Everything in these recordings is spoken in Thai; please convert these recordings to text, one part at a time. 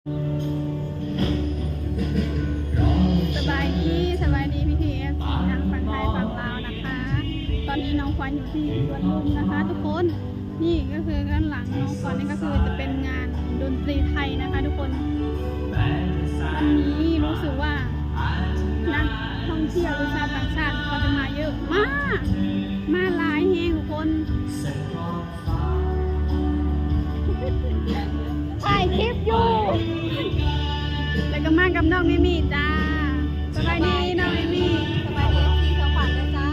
สบายดีพี่พีเอฟซีทั้งฝั่งไทยฝั่งลาวนะคะ ตอนนี้น้องควันอยู่ที่สวนลุมนะคะทุกคนนี่ก็คือด้านหลังน้องควันนี่ก็คือจะเป็นงานดนตรีไทยนะคะทุกคนวันนี้รู้สึกว่านักท่องเที่ยวหรือชาวต่างชาติเขาจะมาเยอะมากมาหลายแห่งทุกคนถ่ายคลิปอยู่แล้วก็มากับน้องมิมี่จ้าสบายดีน้องมิมี่สบายดีที่สวัสดิ์จ้า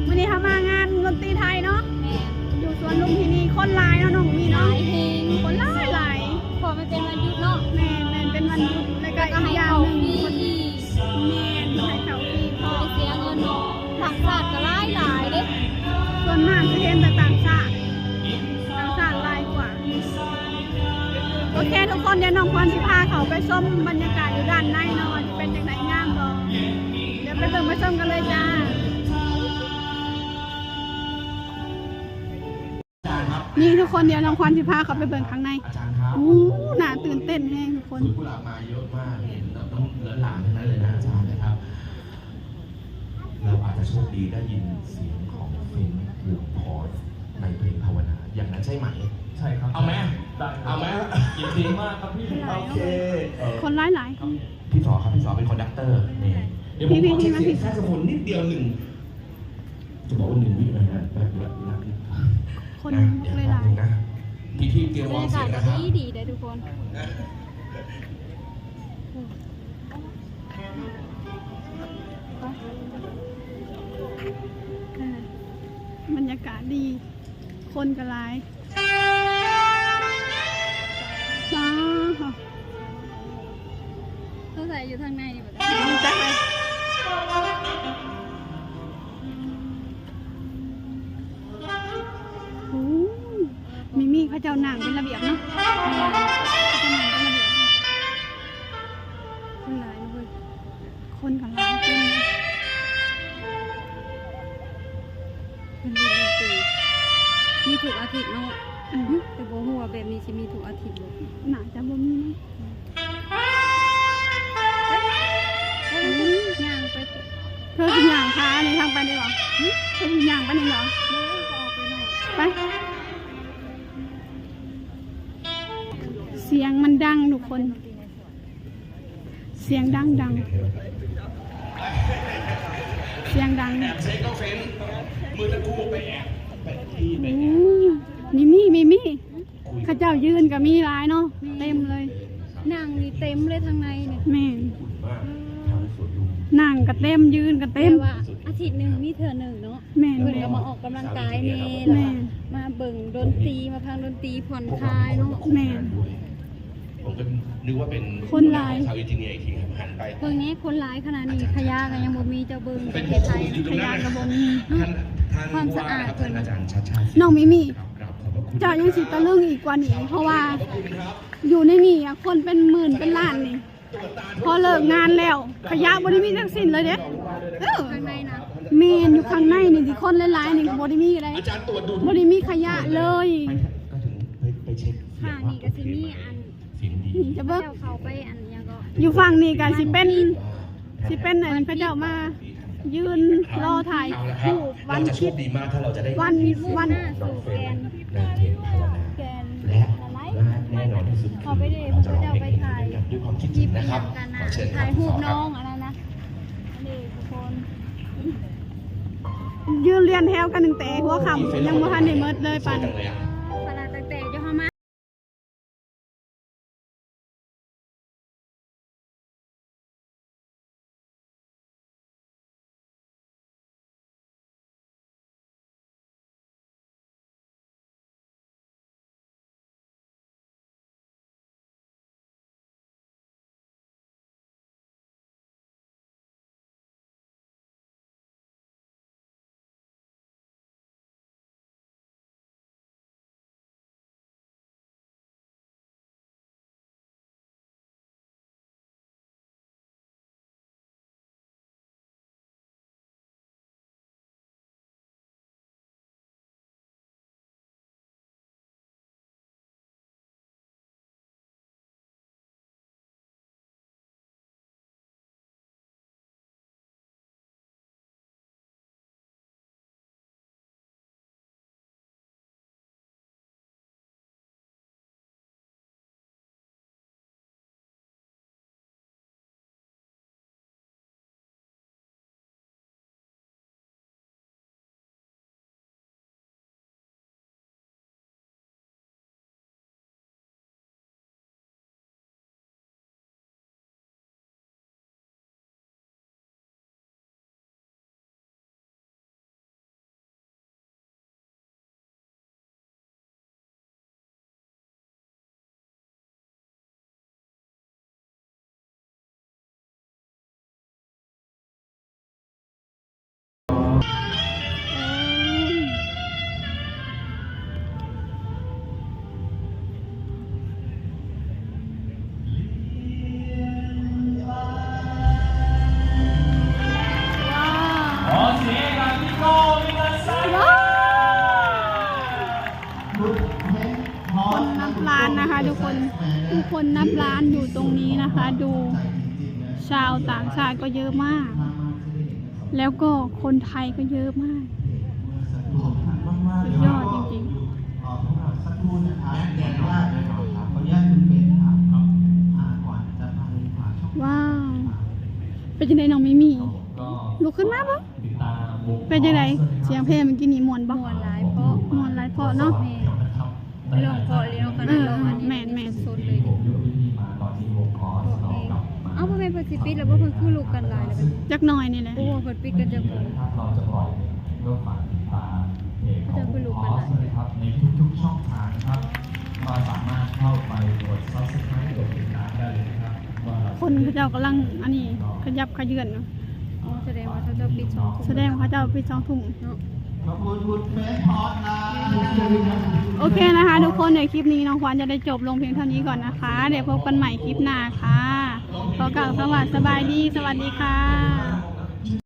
วันนี้ทำมางานดนตรีไทยเนาะอยู่สวนลุมพินีคนหลายเนาะน้องมีเนาะคนหลายพอมันเป็นวันหยุดเนาะแม่เป็นวันหยุดแล้วก็อีกอย่างหนึ่งคนแม่ให้เขาที่พอเสียเงินต่างชาติก็หลายเด้ส่วนมากจะเห็นแต่ต่างชาติหลายกว่าโอเคทุกคนเดี๋ยวน้องควันสิพาเขาไปชมบรรยากาศอยู่ด้านในเนาะเป็นจังไหนงามบ่เดี๋ยวไปเบิ่งไปชมกันเลยจ้านี่ทุกคนเดี๋ยวน้องควันสิพาเขาไปเบิ่งข้างในน่าตื่นเต้นแฮงทุกคนผู้หลักมาเยอะมากเห็นเราต้องเลิศหลามทั้งนั้นเลยนะอาจารย์นะครับเราอาจจะโชคดีได้ยินเสียงของเฟนหรือพอสในเพลงภาวนาอย่างนั้นใช่ไหมใช่ครับเอาไหมเอาไหมยินดีมากครับพี่โอเคคนหลายพี่สอครับพี่สอเป็นคอนดักเตอร์นี่เดี๋ยวผมขอเช็คเสียงแซกโซโฟนนิดเดียวหนึ่งจะบอกว่า1 วินะฮะแบบคนหลายนะพี่เตรียมวางเสียงนะครับดีเลยทุกคนบรรยากาศดีคนก็หลายจ้าเขาใส่อยู่ทางในแบบนี้จังเลยมีพระเจ้าหนังเป็นระเบียบเนาะคนหลายเลยคนกับหลายเป็นดนตรีมีถูกอาทิตย์เนาะแต่โบหัวแบบนี้จะมีถูกอาทิตย์เลยหนาจะโบมีไหมย่างไปเธอเป็นย่างค้าในทางไปได้หรอเธอเป็นย่างไปไหนหรอไปเสียงมันดังทุกคนเสียงดังเสียงดังเช็คก็เฟ้นมือตะกู้ไปแอบมีข้าเจ้ายืนกับมีร้ายเนาะเต็มเลยนั่งนี่เต็มเลยทางในเนี่ยแม่นั่งก็เต็มยืนก็เต็มว่าอาทิตย์หนึ่งมีเธอหนึ่งเนาะแม่เพิ่นก็มาออกกำลังกายแม่มาเบิ่งดนตรีมาพังดนตรีผ่อนคลายเนาะแม่ผมก็นึกว่าเป็นคนหลายชาวอินเดียอีกทีหันไปเบิ่งนี้คนหลายขนาดนี้ขยะก็ยังบ่มีเจ้าเบิ่งประเทศไทยขยะก็บ่มีความสะอาดเพิ่นน้องมิเจ้ายังสิตะลึงอีกกว่านี้เพราะว่าอยู่ในนี่คนเป็นหมื่นเป็นล้านนี่พอเลิกงานแล้วขยะบ่ได้มีทั้งสิ้นเลยเด้ข้างในนะเมนอยู่ข้างในนี่ที่คนหลายๆนี่บ่ได้มีอะไรบ่ได้มีขยะเลยก็ถึงไปเช็คค่ะนี่ก็สิมีอันนี่จะเบิ่งเขาไปอันยังก็อยู่ฝั่งนี้ก็สิเป็นอันพระเจ้ามายืนรอถ่ายคู่วันคิดดีมากถ้าเราจะได้วันน้องเฟรนในเพลงภาวนาและแน่นอนที่สุดเขาไปได้พระเจ้าไปถ่ายด้วยความคิดจริงนะครับขอเชิญถ่ายรูปน้องอะไรนะนี่ทุกคนยืนเรียนแถวกันหนึ่งแต่หัวค่ำยังไม่ทันได้เมิดเลยปัน คนนับล้านอยู่ตรงนี้นะคะ ดูชาวต่างชาติก็เยอะมาก แล้วก็คนไทยก็เยอะมากสุดยอดจริงๆ สักครู่นะครับเดี๋ยวว่าขออนุญาตคุณเป็นครับก่อนจะไปฝากช่อง ว้าว เป็นยังไงน้องมิมี่ ก็ ลุกขึ้นมาปะ ติดตามวง เป็นยังไงเสียงเพลงเมื่อกี้นี่มวนปะ ม่วนหลายเพราะ มวนหลายเพราะเนาะ เรื่องเพราะเรื่องขนาดเราอันนี้ แม่น สุดเลย ผมอยู่ที่นี่มาตอนที่วงคอร์สเรากลับมา เอ้าพ่อแม่เพิ่นสิปิดแล้วบ่เพิ่นคือลูกกันหลายแล้วเป็น จักหน่อยนี่แหละ โอ้เพิ่นปิดกันจัง เดือนนะครับเราจะปล่อยเพลงก็ฝากติดตามเพลงของคอร์สนะครับในทุกๆช่องทางนะครับก็สามารถเข้าไปกด Subscribe กดติดตามได้เลยนะครับว่าเรา คนเขาเจ้ากำลังอันนี้ขยับขยื่นอยู่ อ๋อแสดงว่าเขาจะปิด2ทุ่ม แสดงว่าเขาเจ้าไป2 ทุ่ม เนาะ ขอบคุณคุณเฟซพอดนะ โอเคนะคะทุกคนในคลิปนี้น้องขวัญจะได้จบลงเพียงเท่านี้ก่อนนะคะ เดี๋ยวพบกันใหม่คลิปหน้าค่ะขอกล่าวสวัสดีค่ะ